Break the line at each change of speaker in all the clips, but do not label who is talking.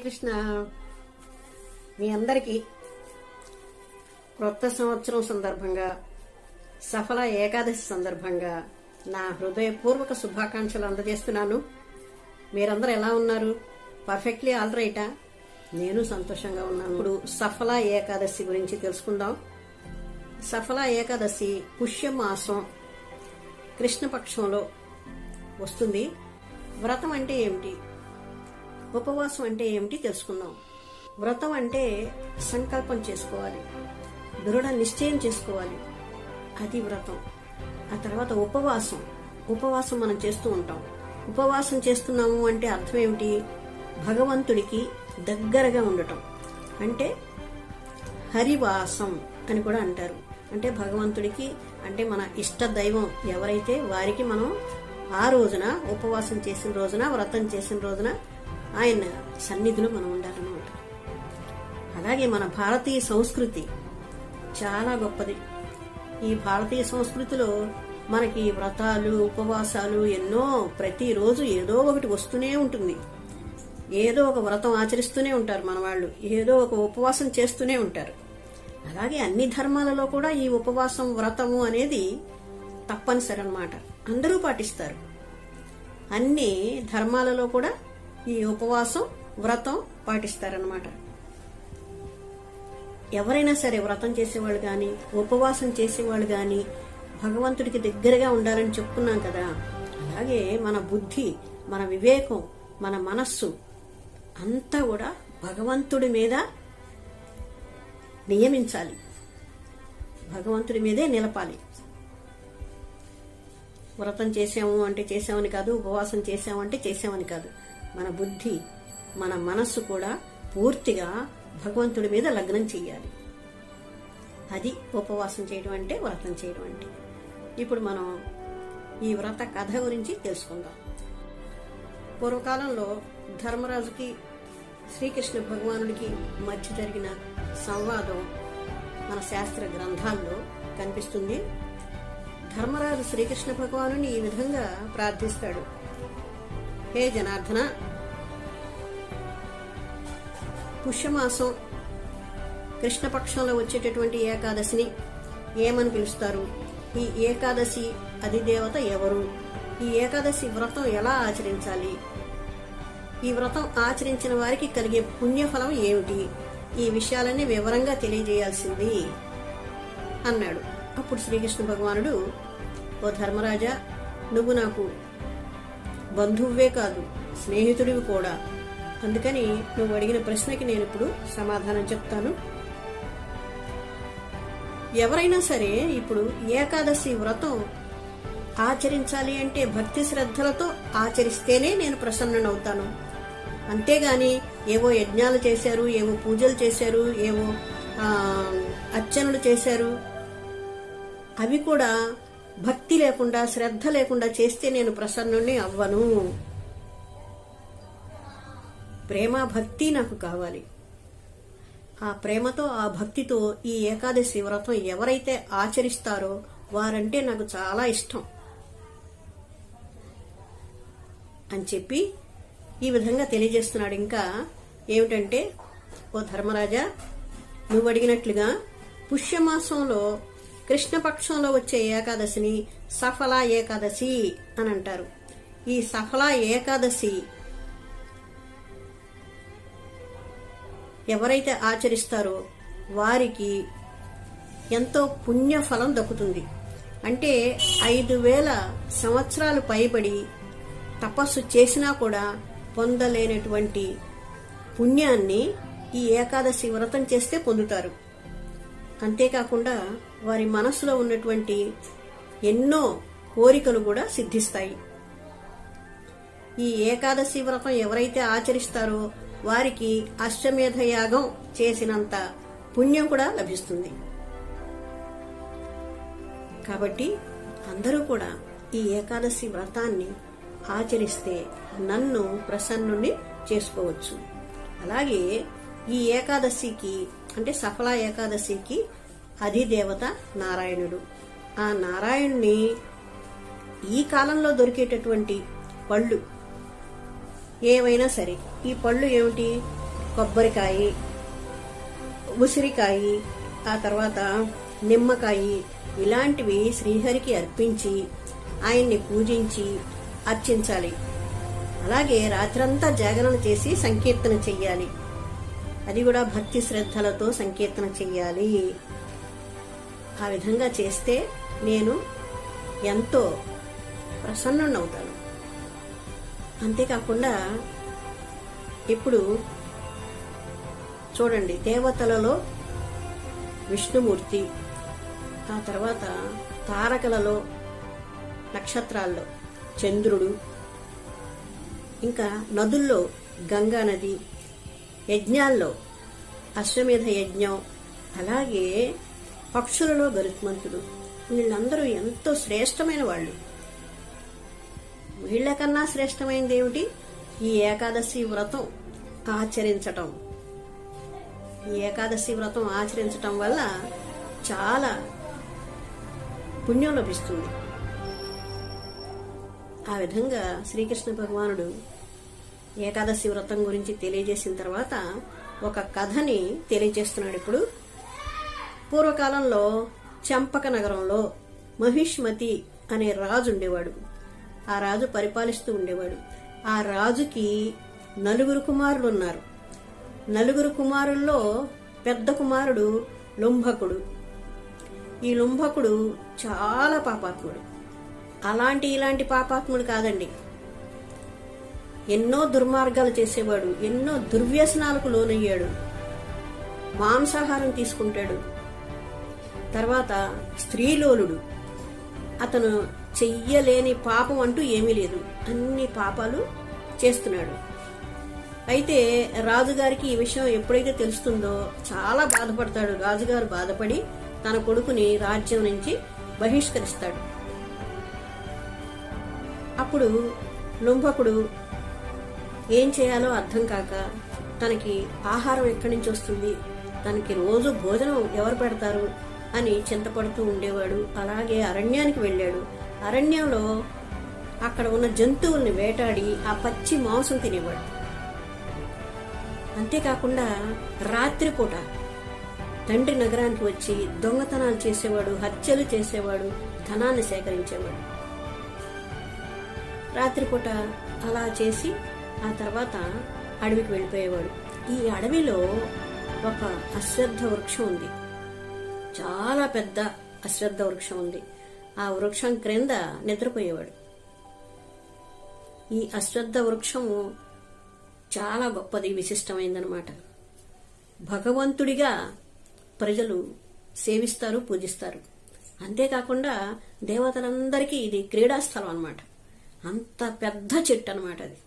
కృష్ణ. మీ అందరికీ క్రొత్త సంవత్సరం సందర్భంగా, సఫల ఏకాదశి సందర్భంగా నా హృదయపూర్వక శుభాకాంక్షలు అందజేస్తున్నాను. మీరందరూ ఎలా ఉన్నారు? పర్ఫెక్ట్లీ ఆల్ రైటా? నేను సంతోషంగా ఉన్నాను. ఇప్పుడు సఫల ఏకాదశి గురించి తెలుసుకుందాం. సఫల ఏకాదశి పుష్యమాసం కృష్ణపక్షంలో వస్తుంది. వ్రతం అంటే ఏమిటి, ఉపవాసం అంటే ఏమిటి తెలుసుకుందాం. వ్రతం అంటే సంకల్పం చేసుకోవాలి, దృఢ నిశ్చయం చేసుకోవాలి, అది వ్రతం. ఆ తర్వాత ఉపవాసం మనం చేస్తూ ఉంటాం. ఉపవాసం చేస్తున్నాము అంటే అర్థం ఏమిటి? భగవంతుడికి దగ్గరగా ఉండటం అంటే హరివాసం అని కూడా అంటారు. అంటే భగవంతుడికి, అంటే మన ఇష్ట దైవం ఎవరైతే వారికి మనం ఆ రోజున ఉపవాసం చేసిన రోజున, వ్రతం చేసిన రోజున ఆయన సన్నిధిలో మనం ఉండాలన్నమాట. అలాగే మన భారతీయ సంస్కృతి చాలా గొప్పది. ఈ భారతీయ సంస్కృతిలో మనకి వ్రతాలు, ఉపవాసాలు ఎన్నో, ప్రతిరోజు ఏదో ఒకటి వస్తూనే ఉంటుంది. ఏదో ఒక వ్రతం ఆచరిస్తూనే ఉంటారు మన వాళ్ళు, ఏదో ఒక ఉపవాసం చేస్తూనే ఉంటారు. అలాగే అన్ని ధర్మాలలో కూడా ఈ ఉపవాసం, వ్రతము అనేది తప్పనిసరి అన్నమాట. అందరూ పాటిస్తారు. అన్ని ధర్మాలలో కూడా ఈ ఉపవాసం, వ్రతం పాటిస్తారన్నమాట. ఎవరైనా సరే వ్రతం చేసేవాళ్ళు గాని, ఉపవాసం చేసేవాళ్ళు గాని భగవంతుడికి దగ్గరగా ఉండాలని చెప్పుకున్నాం కదా. అలాగే మన బుద్ధి, మన వివేకం, మన మనస్సు అంతా కూడా భగవంతుడి మీద నియమించాలి, భగవంతుడి మీదే నిలపాలి. వ్రతం చేసాము అంటే చేసామని కాదు, ఉపవాసం చేసాము అంటే చేసామని కాదు. మన బుద్ధి, మన మనస్సు కూడా పూర్తిగా భగవంతుడి మీద లగ్నం చెయ్యాలి. అది ఉపవాసం చేయడం అంటే, వ్రతం చేయడం అంటే. ఇప్పుడు మనం ఈ వ్రత కథ గురించి తెలుసుకుందాం. పూర్వకాలంలో ధర్మరాజుకి శ్రీకృష్ణ భగవానుడికి మధ్య జరిగిన సంవాదం మన శాస్త్ర గ్రంథాల్లో కనిపిస్తుంది. ధర్మరాజు శ్రీకృష్ణ భగవానుని ఈ విధంగా ప్రార్థిస్తాడు: హే జనార్దన, పుష్యమాసం కృష్ణపక్షంలో వచ్చేటటువంటి ఏకాదశిని ఏమని పిలుస్తారు? ఈ ఏకాదశి అధిదేవత ఎవరు? ఈ ఏకాదశి వ్రతం ఎలా ఆచరించాలి? ఈ వ్రతం ఆచరించిన వారికి కలిగే పుణ్యఫలం ఏమిటి? ఈ విషయాలన్నీ వివరంగా తెలియజేయాల్సింది అన్నాడు. అప్పుడు శ్రీకృష్ణ భగవానుడు: ఓ ధర్మరాజా, నువ్వు నాకు బంధువువే కాదు, స్నేహితుడివి కూడా. అందుకని నువ్వు అడిగిన ప్రశ్నకి నేను ఇప్పుడు సమాధానం చెప్తాను. ఎవరైనా సరే ఇప్పుడు ఏకాదశి వ్రతం ఆచరించాలి అంటే భక్తి శ్రద్ధలతో ఆచరిస్తేనే నేను ప్రసన్నునవుతాను. అంతేగాని ఏవో యజ్ఞాలు చేశారు, ఏవో పూజలు చేశారు, ఏవో అర్చనలు చేశారు, అవి కూడా భక్తి లేకుండా, శ్రద్ధ లేకుండా చేస్తే నేను ప్రసన్నుణ్ణి అవ్వను. ప్రేమ, భక్తి నాకు కావాలి. ఆ ప్రేమతో, ఆ భక్తితో ఈ ఏకాదశి వ్రతం ఎవరైతే ఆచరిస్తారో వారంటే నాకు చాలా ఇష్టం అని చెప్పి ఈ విధంగా తెలియజేస్తున్నాడు. ఇంకా ఏమిటంటే, ఓ ధర్మరాజా, నువ్వు అడిగినట్లుగా పుష్యమాసంలో కృష్ణపక్షంలో వచ్చే ఏకాదశిని సఫల ఏకాదశి అని అంటారు. ఈ సఫల ఏకాదశి ఎవరైతే ఆచరిస్తారో వారికి ఎంతో పుణ్యఫలం దక్కుతుంది. అంటే 5000 సంవత్సరాలు పైబడి తపస్సు చేసినా కూడా పొందలేనటువంటి పుణ్యాన్ని ఈ ఏకాదశి వ్రతం చేస్తే పొందుతారు. అంతేకాకుండా వారి మనసులో ఉన్నటువంటి ఎన్నో కోరికలు కూడా సిద్ధిస్తాయి. ఈ ఏకాదశి వ్రతం ఎవరైతే ఆచరిస్తారో వారికి అశ్వమేధ యాగం చేసినంత పుణ్యం కూడా లభిస్తుంది. కాబట్టి అందరూ కూడా ఈ ఏకాదశి వ్రతాన్ని ఆచరిస్తే నన్ను ప్రసన్నుని చేసుకోవచ్చు. అలాగే ఈ ఏకాదశికి, అంటే సఫల ఏకాదశికి అధిదేవత నారాయణుడు. ఆ నారాయణుని ఈ కాలంలో దొరికేటటువంటి పళ్ళు ఏవైనా సరే, ఈ పళ్ళు ఏమిటి? కొబ్బరికాయ, ఉసిరికాయ, ఆ తర్వాత నిమ్మకాయ ఇలాంటివి శ్రీహరికి అర్పించి ఆయన్ని పూజించి అర్చించాలి. అలాగే రాత్రంతా జాగరణ చేసి సంకీర్తన చెయ్యాలి. అది కూడా భక్తి శ్రద్ధలతో సంకీర్తన చెయ్యాలి. ఆ విధంగా చేస్తే నేను ఎంతో ప్రసన్నుడవుతాను. అంతేకాకుండా ఇప్పుడు చూడండి, దేవతలలో విష్ణుమూర్తి, ఆ తర్వాత తారకలలో నక్షత్రాల్లో చంద్రుడు, ఇంకా నదుల్లో గంగా నది, యజ్ఞాల్లో అశ్వమేధ యజ్ఞం, అలాగే పక్షులలో గరుత్మంతుడు, వీళ్ళందరూ ఎంతో శ్రేష్టమైన వాళ్ళు. వీళ్ళకన్నా శ్రేష్టమైనది ఏమిటి? ఈ ఏకాదశి వ్రతం ఆచరించటం. ఈ ఏకాదశి వ్రతం ఆచరించటం వల్ల చాలా పుణ్యం లభిస్తుంది. ఆ విధంగా శ్రీకృష్ణ భగవానుడు ఏకాదశి వ్రతం గురించి తెలియజేసిన తర్వాత ఒక కథని తెలియజేస్తున్నాడు. ఇప్పుడు పూర్వకాలంలో చంపక నగరంలో మహిష్మతి అనే రాజు ఉండేవాడు. ఆ రాజు పరిపాలిస్తూ ఉండేవాడు. ఆ రాజుకి 9 కుమారులు ఉన్నారు. 9 కుమారుల్లో పెద్ద కుమారుడు లుంభకుడు. ఈ లుంభకుడు చాలా పాపాత్ముడు. ఇలాంటి పాపాత్ముడు కాదండి, ఎన్నో దుర్మార్గాలు చేసేవాడు, ఎన్నో దుర్వ్యసనాలకు లోనయ్యాడు, మాంసాహారం తీసుకుంటాడు. తర్వాత స్త్రీలోలుడు. అతను చెయ్యలేని పాపం అంటూ ఏమీ లేదు, అన్ని పాపాలు చేస్తున్నాడు. అయితే రాజుగారికి ఈ విషయం ఎప్పుడైతే తెలుస్తుందో చాలా బాధపడతాడు. రాజుగారు బాధపడి తన కొడుకుని రాజ్యం నుంచి బహిష్కరిస్తాడు. అప్పుడు లుంభకుడు ఏం చేయాలో అర్థం కాక తనకి ఆహారం ఎక్కడి నుంచి వస్తుంది, తనకి రోజు భోజనం ఎవరు పెడతారు అని చింతపడుతూ ఉండేవాడు. అలాగే అరణ్యానికి వెళ్ళాడు. అరణ్యంలో అక్కడ ఉన్న జంతువుల్ని వేటాడి ఆ పచ్చి మాంసం తినేవాడు. అంతేకాకుండా రాత్రిపూట తండ్రి నగరానికి వచ్చి దొంగతనాలు చేసేవాడు, హత్యలు చేసేవాడు, ధనాన్ని సేకరించేవాడు. రాత్రిపూట అలా చేసి ఆ తర్వాత అడవికి వెళ్ళిపోయేవాడు. ఈ అడవిలో ఒక అశ్వత్థ వృక్షం ఉంది, చాలా పెద్ద అశ్వత్థ వృక్షం ఉంది. ఆ వృక్షం క్రింద నిద్రపోయేవాడు. ఈ అశ్వత్థ వృక్షము చాలా గొప్పది, విశిష్టమైందనమాట. భగవంతుడిగా ప్రజలు సేవిస్తారు, పూజిస్తారు. అంతేకాకుండా దేవతలందరికీ ఇది క్రీడాస్థలం అన్నమాట. అంత పెద్ద చెట్టు అన్నమాట అది.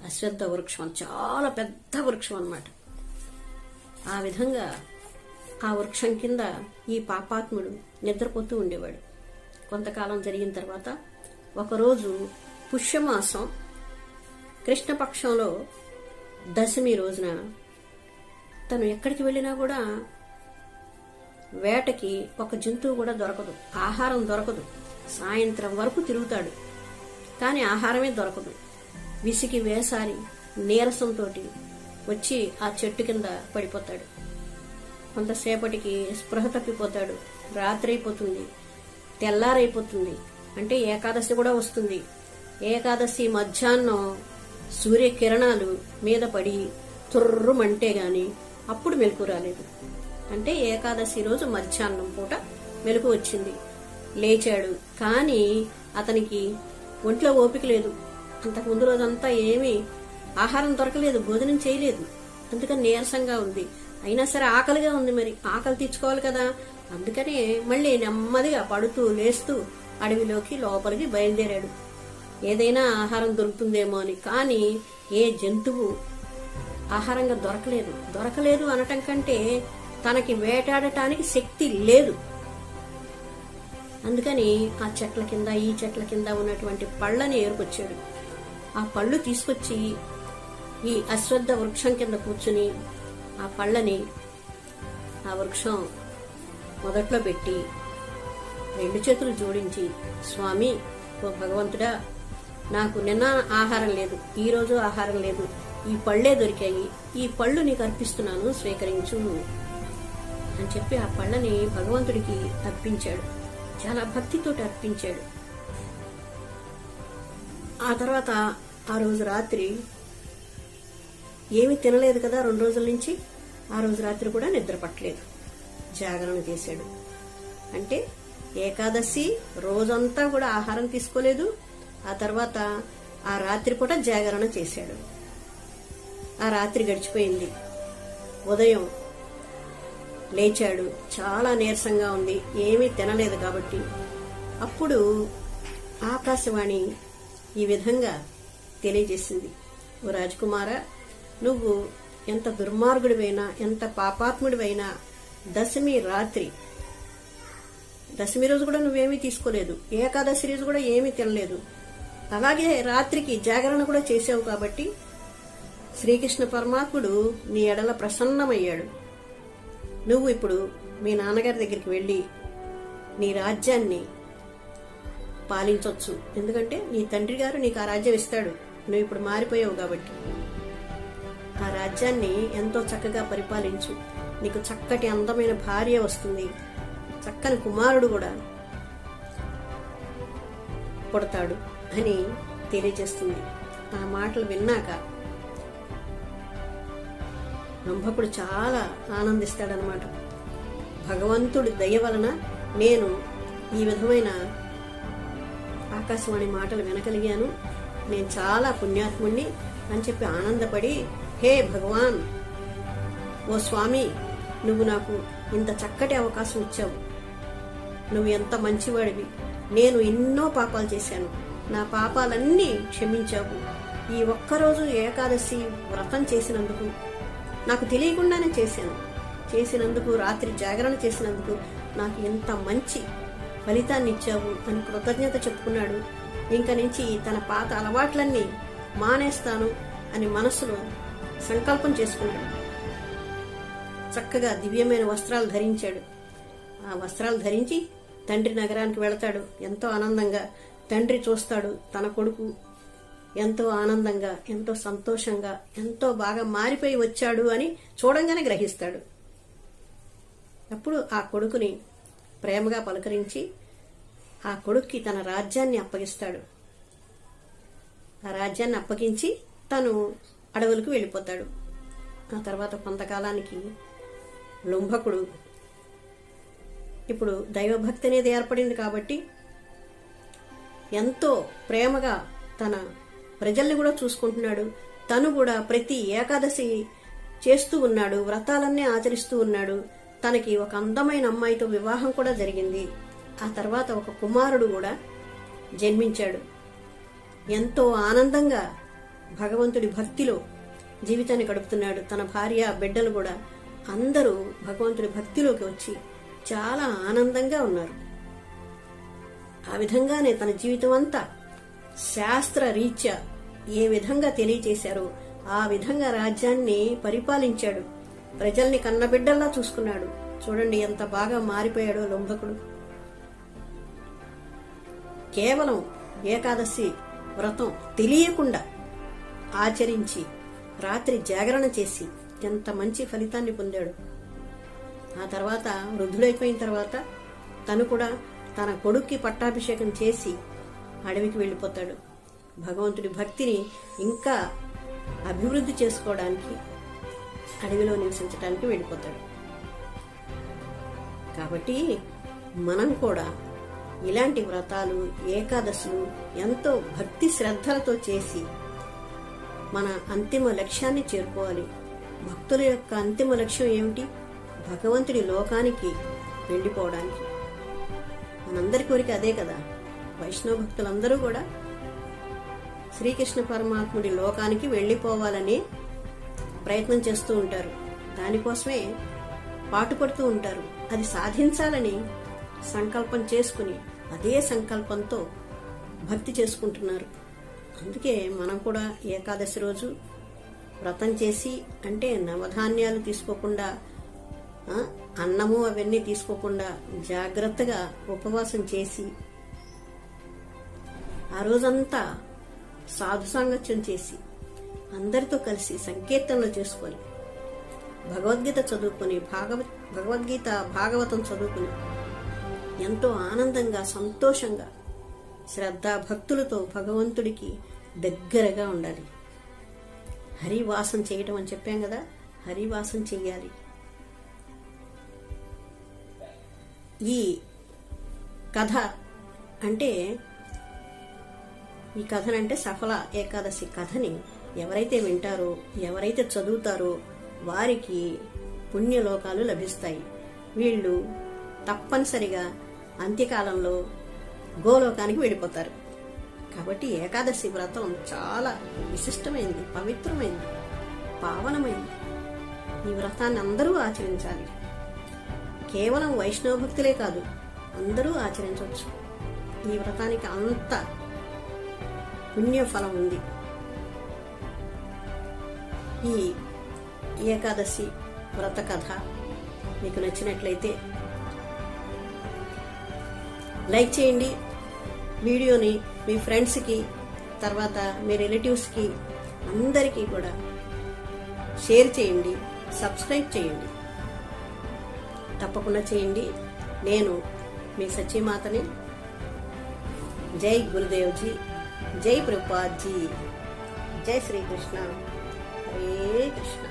అశ్వత్థ వృక్షం చాలా పెద్ద వృక్షం అన్నమాట. ఆ విధంగా ఆ వృక్షం కింద ఈ పాపాత్ముడు నిద్రపోతూ ఉండేవాడు. కొంతకాలం జరిగిన తర్వాత ఒకరోజు పుష్యమాసం కృష్ణపక్షంలో దశమి రోజున తను ఎక్కడికి వెళ్ళినా కూడా వేటకి ఒక జంతువు కూడా దొరకదు, ఆహారం దొరకదు. సాయంత్రం వరకు తిరుగుతాడు, కానీ ఆహారమే దొరకదు. విసికి వేసారి నీరసంతో వచ్చి ఆ చెట్టు కింద పడిపోతాడు. కొంతసేపటికి స్పృహ తప్పిపోతాడు. రాత్రి అయిపోతుంది, తెల్లారైపోతుంది. అంటే ఏకాదశి కూడా వస్తుంది. ఏకాదశి మధ్యాహ్నం సూర్యకిరణాలు మీద పడి తుర్రుమంటే గాని అప్పుడు మెలకు రాలేదు. అంటే ఏకాదశి రోజు మధ్యాహ్నం పూట మెలకు వచ్చింది. లేచాడు, కానీ అతనికి ఒంట్లో ఓపిక లేదు. అంతకు ముందు రోజంతా ఏమీ ఆహారం దొరకలేదు, భోజనం చేయలేదు. అందుకని నీరసంగా ఉంది. అయినా సరే ఆకలిగా ఉంది, మరి ఆకలి తీర్చుకోవాలి కదా. అందుకని మళ్ళీ నెమ్మదిగా పడుతూ లేస్తూ అడవిలోకి లోపలికి బయలుదేరాడు. ఏదైనా ఆహారం దొరుకుతుందేమో అని. కానీ ఏ జంతువు ఆహారంగా దొరకలేదు అనటం కంటే తనకి వేటాడటానికి శక్తి లేదు. అందుకని ఆ చెట్ల కింద ఈ చెట్ల కింద ఉన్నటువంటి పళ్ళని ఏరుకొచ్చాడు. ఆ పళ్ళు తీసుకొచ్చి ఈ అశ్వత్థ వృక్షం కింద కూర్చుని ఆ పళ్ళని ఆ వృక్షం మొదట్లో పెట్టి 2 చేతులు జోడించి, స్వామి, ఓ భగవంతుడా, నాకు నిన్న ఆహారం లేదు, ఈ రోజు ఆహారం లేదు, ఈ పళ్ళే దొరికాయి, ఈ పళ్ళు నీకు అర్పిస్తున్నాను, స్వీకరించు అని చెప్పి ఆ పళ్ళని భగవంతుడికి అర్పించాడు. చాలా భక్తితోటి అర్పించాడు. ఆ తర్వాత ఆ రోజు రాత్రి ఏమీ తినలేదు కదా 2 రోజుల నుంచి. ఆ రోజు రాత్రి కూడా నిద్ర పట్టలేదు, జాగరణ చేశాడు. అంటే ఏకాదశి రోజంతా కూడా ఆహారం తీసుకోలేదు. ఆ తర్వాత ఆ రాత్రి కూడా జాగరణ చేశాడు. ఆ రాత్రి గడిచిపోయింది. ఉదయం లేచాడు, చాలా నీరసంగా ఉంది, ఏమీ తినలేదు కాబట్టి. అప్పుడు ఆకాశవాణి ఈ విధంగా తెలియజేసింది, ఓ రాజకుమారా, నువ్వు ఎంత దుర్మార్గుడివైనా, ఎంత పాపాత్ముడివైనా దశమి రోజు కూడా నువ్వేమీ తీసుకోలేదు, ఏకాదశి రోజు కూడా ఏమీ తినలేదు, అలాగే రాత్రికి జాగరణ కూడా చేసావు కాబట్టి శ్రీకృష్ణ పరమాత్ముడు నీ ఎడల ప్రసన్నమయ్యాడు. నువ్వు ఇప్పుడు మీ నాన్నగారి దగ్గరికి వెళ్ళి నీ రాజ్యాన్ని పాలించవచ్చు. ఎందుకంటే నీ తండ్రి గారు నీకు ఆ రాజ్యం ఇస్తాడు, నువ్వు ఇప్పుడు మారిపోయావు కాబట్టి ఆ రాజ్యాన్ని ఎంతో చక్కగా పరిపాలించు. నీకు చక్కటి అందమైన భార్య వస్తుంది, చక్కని కుమారుడు కూడా పుడతాడు అని తెలియజేస్తుంది. ఆ మాటలు విన్నాక రంభకుడు చాలా ఆనందిస్తాడనమాట. భగవంతుడి దయ వలన నేను ఈ విధమైన ఆకాశవాణి మాటలు వినగలిగాను, నేను చాలా పుణ్యాత్ముణ్ణి అని చెప్పి ఆనందపడి, హే భగవాన్, ఓ స్వామి, నువ్వు నాకు ఇంత చక్కటి అవకాశం ఇచ్చావు, నువ్వు ఎంత మంచివాడివి, నేను ఎన్నో పాపాలు చేశాను, నా పాపాలన్నీ క్షమించావు, ఈ ఒక్కరోజు ఏకాదశి వ్రతం చేసినందుకు, నాకు తెలియకుండానే చేసినందుకు రాత్రి జాగరణ చేసినందుకు నాకు ఎంత మంచి ఫలితాన్ని ఇచ్చావు అని కృతజ్ఞత చెప్పుకున్నాడు. ఇంక నుంచి తన పాత అలవాట్లన్నీ మానేస్తాను అని మనసులో సంకల్పం చేసుకున్నాడు. చక్కగా దివ్యమైన వస్త్రాలు ధరించాడు. ఆ వస్త్రాలు ధరించి తండ్రి నగరానికి వెళతాడు. ఎంతో ఆనందంగా తండ్రి చూస్తాడు, తన కొడుకు ఎంతో ఆనందంగా, ఎంతో సంతోషంగా, ఎంతో బాగా మారిపోయి వచ్చాడు అని చూడంగానే గ్రహిస్తాడు. అప్పుడు ఆ కొడుకుని ప్రేమగా పలకరించి ఆ కొడుక్కి తన రాజ్యాన్ని అప్పగిస్తాడు. ఆ రాజ్యాన్ని అప్పగించి తను అడవులకు వెళ్ళిపోతాడు. ఆ తర్వాత కొంతకాలానికి లుంభకుడు ఇప్పుడు దైవభక్తి అనేది ఏర్పడింది కాబట్టి ఎంతో ప్రేమగా తన ప్రజల్ని కూడా చూసుకుంటున్నాడు. తను కూడా ప్రతి ఏకాదశి చేస్తూ ఉన్నాడు, వ్రతాలన్నీ ఆచరిస్తూ ఉన్నాడు. తనకి ఒక అందమైన అమ్మాయితో వివాహం కూడా జరిగింది. ఆ తర్వాత ఒక కుమారుడు కూడా జన్మించాడు. ఎంతో ఆనందంగా భగవంతుడి భక్తిలో జీవితాన్ని గడుపుతున్నాడు. తన భార్య, బిడ్డలు కూడా అందరూ భగవంతుడి భక్తిలోకి వచ్చి చాలా ఆనందంగా ఉన్నారు. ఆ విధంగానే తన జీవితం అంతా శాస్త్ర రీత్యా ఏ విధంగా తెలియచేశారో ఆ విధంగా రాజ్యాన్ని పరిపాలించాడు. ప్రజల్ని కన్నబిడ్డల్లా చూసుకున్నాడు. చూడండి ఎంత బాగా మారిపోయాడో లుంభకుడు. కేవలం ఏకాదశి వ్రతం తెలియకుండా ఆచరించి రాత్రి జాగరణ చేసి ఎంత మంచి ఫలితాన్ని పొందాడు. ఆ తర్వాత వృద్ధుడైపోయిన తర్వాత తను కూడా తన కొడుక్కి పట్టాభిషేకం చేసి అడవికి వెళ్ళిపోతాడు. భగవంతుడి భక్తిని ఇంకా అభివృద్ధి చేసుకోవడానికి అడవిలో నివసించడానికి వెళ్ళిపోతాడు. కాబట్టి మనం కూడా ఇలాంటి వ్రతాలు, ఏకాదశులు ఎంతో భక్తి శ్రద్ధలతో చేసి మన అంతిమ లక్ష్యాన్ని చేరుకోవాలి. భక్తుల యొక్క అంతిమ లక్ష్యం ఏమిటి? భగవంతుడి లోకానికి వెళ్ళిపోవడానికి. మనందరి కోరిక అదే కదా. వైష్ణవ భక్తులందరూ కూడా శ్రీకృష్ణ పరమాత్ముడి లోకానికి వెళ్ళిపోవాలని ప్రయత్నం చేస్తూ ఉంటారు. దానికోసమే పాటుపడుతూ ఉంటారు. అది సాధించాలని సంకల్పం చేసుకుని అదే సంకల్పంతో భక్తి చేసుకుంటున్నారు. అందుకే మనం కూడా ఏకాదశి రోజు వ్రతం చేసి, అంటే నవధాన్యాలు తీసుకోకుండా, అన్నము అవన్నీ తీసుకోకుండా జాగ్రత్తగా ఉపవాసం చేసి ఆ రోజంతా సాధు సాంగత్యం చేసి అందరితో కలిసి సంకీర్తనలు చేసుకొని భగవద్గీత చదువుకొని భాగవతం చదువుకుని ఎంతో ఆనందంగా సంతోషంగా శ్రద్ధ భక్తులతో భగవంతుడికి దగ్గరగా ఉండాలి. హరివాసం చేయటం అని చెప్పాం కదా, హరివాసం చెయ్యాలి. ఈ కథ అంటే సఫల ఏకాదశి కథని ఎవరైతే వింటారో, ఎవరైతే చదువుతారో వారికి పుణ్యలోకాలు లభిస్తాయి. వీళ్ళు తప్పనిసరిగా అంత్యకాలంలో గోలోకానికి వెళ్ళిపోతారు. కాబట్టి ఏకాదశి వ్రతం చాలా విశిష్టమైంది, పవిత్రమైంది, పావనమైంది. ఈ వ్రతాన్ని అందరూ ఆచరించాలి. కేవలం వైష్ణవ భక్తులే కాదు, అందరూ ఆచరించవచ్చు. ఈ వ్రతానికి అంత పుణ్యఫలం ఉంది. ఈ ఏకాదశి వ్రత కథ మీకు నచ్చినట్లయితే లైక్ చేయండి. వీడియోని మీ ఫ్రెండ్స్కి, తర్వాత మీ రిలేటివ్స్కి అందరికీ కూడా షేర్ చేయండి, సబ్స్క్రైబ్ చేయండి. తప్పకుండా చేయండి. నేను మీ సత్యమాతని. జై గురుదేవ్జీ, జై ప్రభుపాద్జీ, జై శ్రీకృష్ణ, హరే కృష్ణ.